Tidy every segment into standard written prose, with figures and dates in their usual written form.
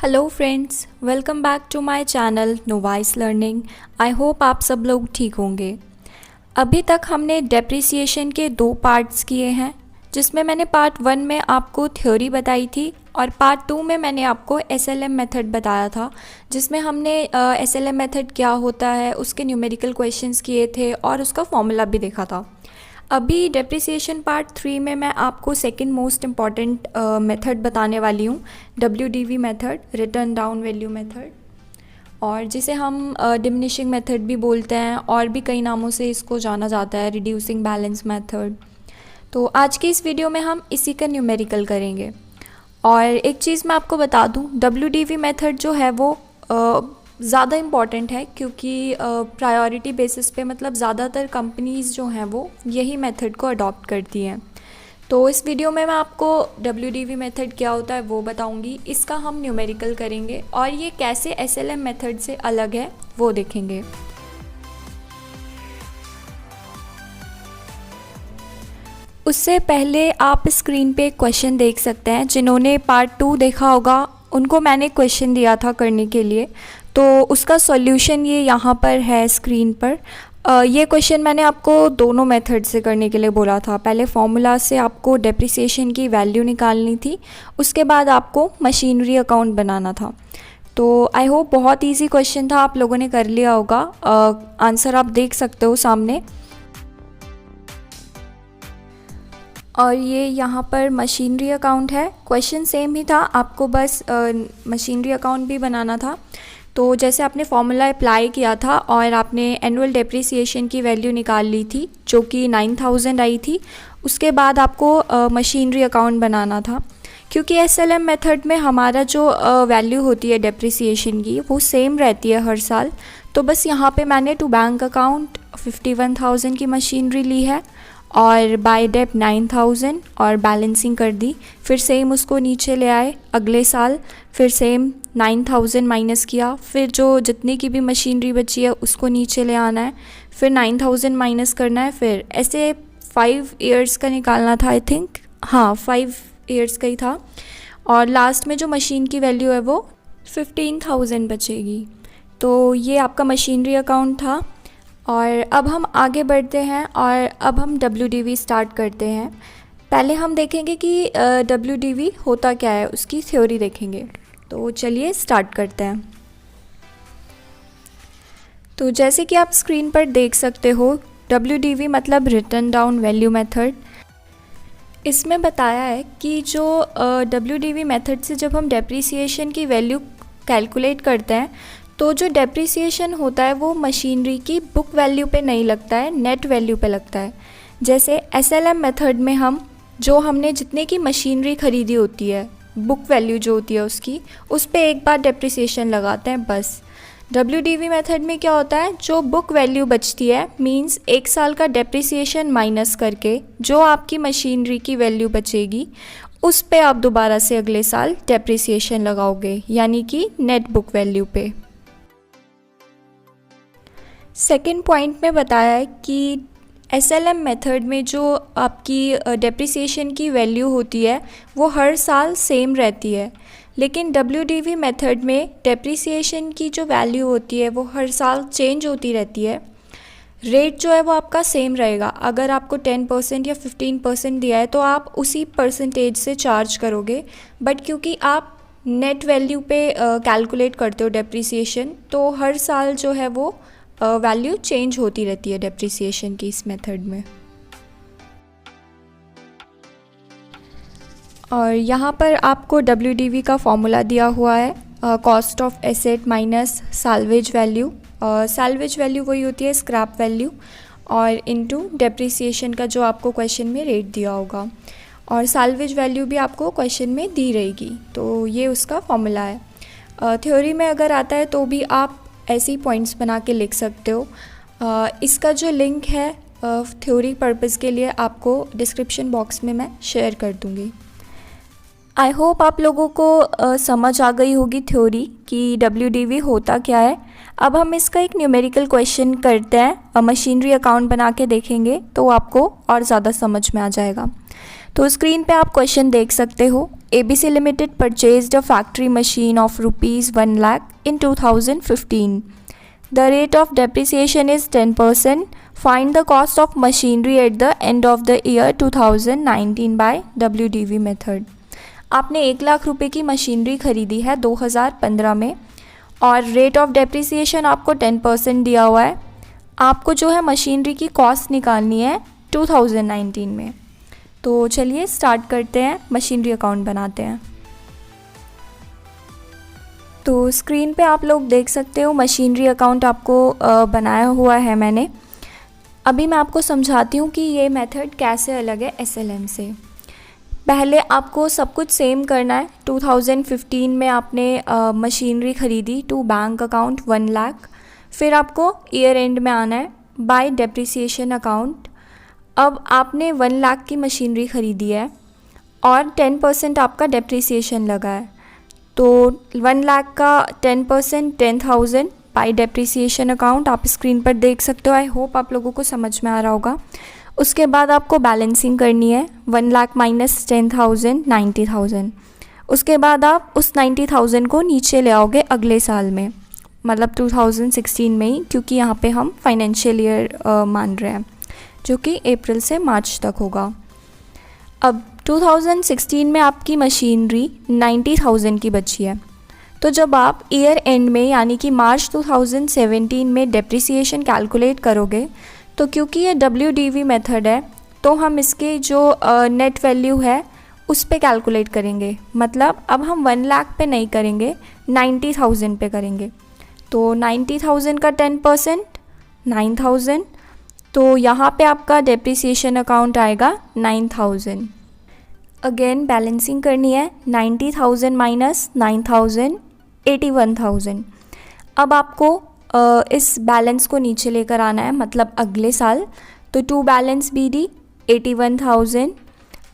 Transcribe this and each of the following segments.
Hello friends, welcome back to my channel Novice Learning. I hope आप सब लोग ठीक होंगे। अभी तक हमने डेप्रिसिएशन के 2 पार्ट्स किए हैं, जिसमें मैंने पार्ट 1 में आपको थ्योरी बताई थी और पार्ट 2 में मैंने आपको एसएलएम मेथड बताया था, जिसमें हमने एसएलएम मेथड क्या होता है, उसके न्यूमेरिकल क्वेश्चंस किए थे और उसका फॉर्मूला भी देखा था। अभी डेप्रिसिएशन पार्ट 3 में मैं आपको सेकंड मोस्ट इम्पॉर्टेंट मेथड बताने वाली हूँ, WDV method, return down value method, और जिसे हम डिमिनिशिंग मेथड भी बोलते हैं और भी कई नामों से इसको जाना जाता है, रिड्यूसिंग बैलेंस मेथड। तो आज की इस वीडियो में हम इसी का न्यूमेरिकल करेंगे। और एक चीज़ मैं आपको बता दूँ, WDV मेथड जो है वो ज़्यादा इम्पॉर्टेंट है, क्योंकि प्रायोरिटी बेसिस पे मतलब ज़्यादातर कंपनीज़ जो हैं वो यही मेथड को अडॉप्ट करती हैं। तो इस वीडियो में मैं आपको WDV मेथड क्या होता है वो बताऊंगी, इसका हम न्यूमेरिकल करेंगे और ये कैसे SLM मेथड से अलग है वो देखेंगे। उससे पहले आप स्क्रीन पे क्वेश्चन देख सकते हैं। जिन्होंने पार्ट 2 देखा होगा उनको मैंने क्वेश्चन दिया था करने के लिए, तो उसका सॉल्यूशन ये यहाँ पर है स्क्रीन पर। ये क्वेश्चन मैंने आपको दोनों मेथड से करने के लिए बोला था। पहले फॉर्मूला से आपको डेप्रिसिएशन की वैल्यू निकालनी थी, उसके बाद आपको मशीनरी अकाउंट बनाना था। तो आई होप बहुत इजी क्वेश्चन था, आप लोगों ने कर लिया होगा। आंसर आप देख सकते हो सामने। और ये यहाँ पर मशीनरी अकाउंट है। क्वेश्चन सेम ही था, आपको बस मशीनरी अकाउंट भी बनाना था। तो जैसे आपने फॉर्मूला अप्लाई किया था और आपने एनुअल डेप्रिसिएशन की वैल्यू निकाल ली थी जो कि 9000 आई थी, उसके बाद आपको मशीनरी अकाउंट बनाना था। क्योंकि SLM मेथड में हमारा जो वैल्यू होती है डेप्रिसिएशन की वो सेम रहती है हर साल, तो बस यहाँ पे मैंने टू बैंक अकाउंट 51,000 की मशीनरी ली है और बाय डेप 9000 और बैलेंसिंग कर दी। फिर सेम उसको नीचे ले आए अगले साल, फिर सेम 9000 माइनस किया, फिर जो जितनी की भी मशीनरी बची है उसको नीचे ले आना है, फिर 9000 माइनस करना है। फिर ऐसे 5 ईयर्स का निकालना था, आई थिंक, हाँ 5 ईयर्स का ही था। और लास्ट में जो मशीन की वैल्यू है वो 15,000 बचेगी। तो ये आपका मशीनरी अकाउंट था। और अब हम आगे बढ़ते हैं और अब हम WDV स्टार्ट करते हैं। पहले हम देखेंगे कि WDV होता क्या है, उसकी थ्योरी देखेंगे। तो चलिए स्टार्ट करते हैं। तो जैसे कि आप स्क्रीन पर देख सकते हो, WDV मतलब रिटर्न डाउन वैल्यू मेथड। इसमें बताया है कि जो WDV मेथड से जब हम डेप्रिसिएशन की वैल्यू कैलकुलेट करते हैं तो जो डेप्रिसिएशन होता है वो मशीनरी की बुक वैल्यू पे नहीं लगता है, नेट वैल्यू पे लगता है। जैसे SLM मेथड में हम जो हमने जितने की मशीनरी ख़रीदी होती है, बुक वैल्यू जो होती है उसकी, उस पे एक बार डेप्रिसिएशन लगाते हैं बस। WDV मेथड में क्या होता है, जो बुक वैल्यू बचती है मींस एक साल का डेप्रिसिएशन माइनस करके जो आपकी मशीनरी की वैल्यू बचेगी उस पे आप दोबारा से अगले साल डेप्रिसिएशन लगाओगे, यानी कि नेट बुक वैल्यू पे। सेकेंड पॉइंट में बताया है कि SLM मेथड में जो आपकी डेप्रिसिएशन की वैल्यू होती है वो हर साल सेम रहती है, लेकिन WDV मेथड में डेप्रिसिएशन की जो वैल्यू होती है वो हर साल चेंज होती रहती है। रेट जो है वो आपका सेम रहेगा। अगर आपको 10% या 15% दिया है तो आप उसी परसेंटेज से चार्ज करोगे, बट क्योंकि आप नेट वैल्यू पे कैलकुलेट करते हो डेप्रिसिएशन, तो हर साल जो है वो वैल्यू चेंज होती रहती है डेप्रिसिएशन की इस मेथड में। और यहाँ पर आपको WDV का फॉर्मूला दिया हुआ है, cost of asset minus salvage value. Salvage value वही होती है स्क्रैप वैल्यू, और इनटू डेप्रिसिएशन का जो आपको क्वेश्चन में रेट दिया होगा, और सैल्वेज वैल्यू भी आपको क्वेश्चन में दी रहेगी। तो ये उसका फॉर्मूला है। थ्योरी में अगर आता है तो भी आप ऐसे ही पॉइंट्स बना के लिख सकते हो। इसका जो लिंक है थ्योरी पर्पस के लिए आपको डिस्क्रिप्शन बॉक्स में मैं शेयर कर दूँगी। आई होप आप लोगों को समझ आ गई होगी थ्योरी कि WDV होता क्या है। अब हम इसका एक न्यूमेरिकल क्वेश्चन करते हैं, मशीनरी अकाउंट बना के देखेंगे तो आपको और ज़्यादा समझ में आ जाएगा। तो स्क्रीन पे आप क्वेश्चन देख सकते हो। ABC Limited purchased a factory machine of rupees 1 lakh in 2015. The rate of depreciation is 10%. Find the cost of machinery at the end of the year 2019 by WDV method. आपने 1 लाख रुपए की machinery खरीदी है 2015 में और रेट ऑफ डेप्रिसिएशन आपको 10% दिया हुआ है। आपको जो है मशीनरी की कॉस्ट निकालनी है 2019 में। तो चलिए स्टार्ट करते हैं, मशीनरी अकाउंट बनाते हैं। तो स्क्रीन पे आप लोग देख सकते हो मशीनरी अकाउंट आपको बनाया हुआ है मैंने। अभी मैं आपको समझाती हूँ कि ये मेथड कैसे अलग है SLM से। पहले आपको सब कुछ सेम करना है। 2015 में आपने मशीनरी ख़रीदी टू बैंक अकाउंट 1 लाख। फिर आपको ईयर एंड में आना है बाय डेप्रिसिएशन अकाउंट। अब आपने 1 लाख की मशीनरी ख़रीदी है और 10% आपका डेप्रिसिएशन लगा है। तो 1 लाख का 10% 10,000 बाय डेप्रिसिएशन अकाउंट आप स्क्रीन पर देख सकते हो। आई होप आप लोगों को समझ में आ रहा होगा। उसके बाद आपको बैलेंसिंग करनी है 1 लाख माइनस 10,000 90,000। उसके बाद आप उस 90,000 को नीचे ले आओगे अगले साल में, मतलब 2016 में ही, क्योंकि यहाँ पे हम फाइनेंशियल ईयर मान रहे हैं जो कि अप्रैल से मार्च तक होगा। अब 2016 में आपकी मशीनरी 90,000 की बची है। तो जब आप ईयर एंड में यानी कि मार्च 2017 में डेप्रिसिएशन कैलकुलेट करोगे तो क्योंकि ये WDV मेथड है तो हम इसके जो नेट वैल्यू है उस पे कैलकुलेट करेंगे। मतलब अब हम 1 लाख पे नहीं करेंगे, 90,000 पे करेंगे। तो 90,000 का 10% 9,000। तो यहाँ पे आपका डेप्रिसिएशन अकाउंट आएगा 9,000। अगेन बैलेंसिंग करनी है 90,000 माइनस 9,000 81,000। अब आपको इस बैलेंस को नीचे लेकर आना है, मतलब अगले साल। तो टू बैलेंस BD 81,000।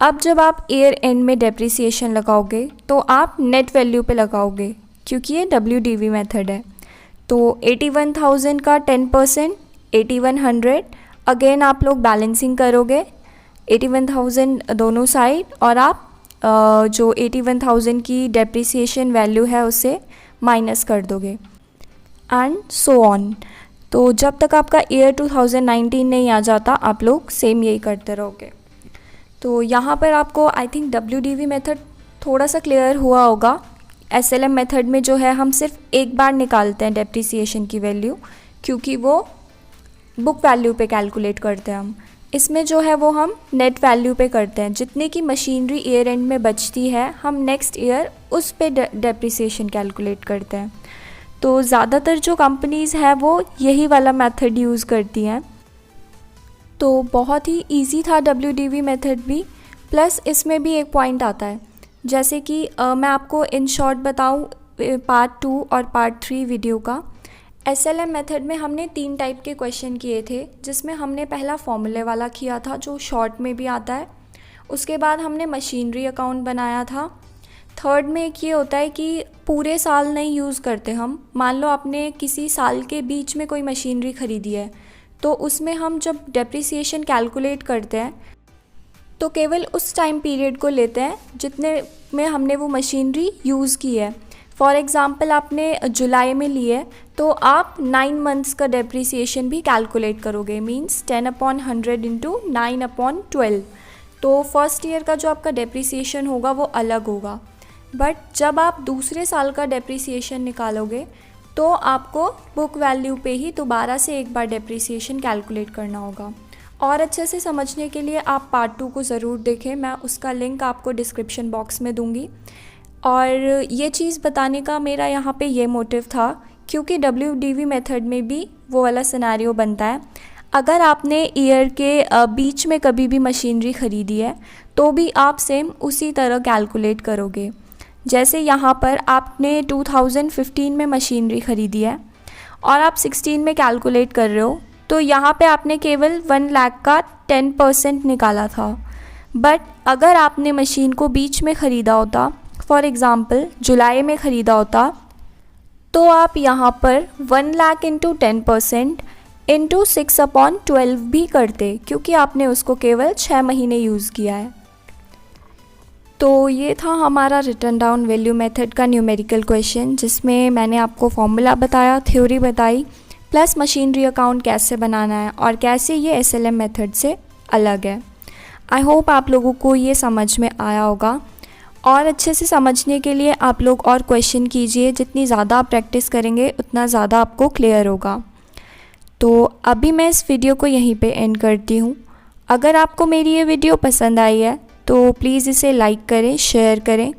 अब जब आप ईयर एंड में डेप्रिसिएशन लगाओगे तो आप नेट वैल्यू पे लगाओगे क्योंकि ये WDV मेथड है। तो 81,000 का 10% 8100। अगेन आप लोग बैलेंसिंग करोगे 81,000 दोनों साइड और आप जो 81,000 की डेप्रिसिएशन वैल्यू है उससे माइनस कर दोगे एंड सो ऑन। तो जब तक आपका ईयर 2019 नहीं आ जाता आप लोग सेम यही करते रहोगे। तो यहाँ पर आपको आई थिंक WDV मेथड थोड़ा सा क्लियर हुआ होगा। SLM मेथड में जो है हम सिर्फ एक बार निकालते हैं डेप्रिसिएशन की वैल्यू, क्योंकि वो बुक वैल्यू पे कैलकुलेट करते हैं हम। इसमें जो है वो हम नेट वैल्यू पे करते हैं। जितने की मशीनरी ईयर एंड में बचती है हम नेक्स्ट ईयर उस पे डेप्रिसिएशन कैलकुलेट करते हैं। तो ज़्यादातर जो कंपनीज़ हैं वो यही वाला मेथड यूज़ करती हैं। तो बहुत ही इजी था WDV मेथड भी। प्लस इसमें भी एक पॉइंट आता है, जैसे कि मैं आपको इन शॉर्ट बताऊं पार्ट 2 और पार्ट 3 वीडियो का। SLM मेथड में हमने 3 टाइप के क्वेश्चन किए थे, जिसमें हमने पहला फॉर्मूले वाला किया था जो शॉर्ट में भी आता है। उसके बाद हमने मशीनरी अकाउंट बनाया था। थर्ड में एक ये होता है कि पूरे साल नहीं यूज़ करते हम। मान लो आपने किसी साल के बीच में कोई मशीनरी ख़रीदी है तो उसमें हम जब डेप्रिसिएशन कैलकुलेट करते हैं तो केवल उस टाइम पीरियड को लेते हैं जितने में हमने वो मशीनरी यूज़ की है। फॉर एग्ज़ाम्पल आपने जुलाई में ली है तो आप 9 मंथ्स का डेप्रिसिएशन भी कैलकुलेट करोगे, मींस 10/100 इंटू 9/12। तो फर्स्ट ईयर का जो आपका डेप्रिसिएशन होगा वो अलग होगा। बट जब आप दूसरे साल का डेप्रिसिएशन निकालोगे तो आपको बुक वैल्यू पे ही दोबारा से एक बार डेप्रिसिएशन कैलकुलेट करना होगा। और अच्छे से समझने के लिए आप पार्ट 2 को ज़रूर देखें, मैं उसका लिंक आपको डिस्क्रिप्शन बॉक्स में दूंगी। और ये चीज़ बताने का मेरा यहाँ पे ये मोटिव था क्योंकि WDV मेथड में भी वो वाला सिनेरियो बनता है। अगर आपने ईयर के बीच में कभी भी मशीनरी ख़रीदी है तो भी आप सेम उसी तरह कैलकुलेट करोगे। जैसे यहाँ पर आपने 2015 में मशीनरी ख़रीदी है और आप 16 में कैलकुलेट कर रहे हो, तो यहाँ पे आपने केवल 1 लाख का 10% निकाला था। बट अगर आपने मशीन को बीच में ख़रीदा होता, फॉर एग्ज़ाम्पल जुलाई में ख़रीदा होता, तो आप यहाँ पर 1 लाख इंटू 10% इंटू 6/12 भी करते, क्योंकि आपने उसको केवल 6 महीने यूज़ किया है। तो ये था हमारा रिटर्न डाउन वैल्यू मेथड का न्यूमेरिकल क्वेश्चन, जिसमें मैंने आपको फॉर्मूला बताया, थ्योरी बताई, प्लस मशीनरी अकाउंट कैसे बनाना है और कैसे ये SLM मेथड से अलग है। आई होप आप लोगों को ये समझ में आया होगा। और अच्छे से समझने के लिए आप लोग और क्वेश्चन कीजिए, जितनी ज़्यादा आप प्रैक्टिस करेंगे उतना ज़्यादा आपको क्लियर होगा। तो अभी मैं इस वीडियो को यहीं पे एंड करती हूँ। अगर आपको मेरी ये वीडियो पसंद आई है तो प्लीज़ इसे लाइक करें, शेयर करें,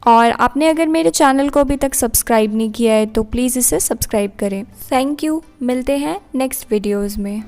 और आपने अगर मेरे चैनल को अभी तक सब्सक्राइब नहीं किया है तो प्लीज़ इसे सब्सक्राइब करें। Thank you. मिलते हैं नेक्स्ट वीडियोज़ में।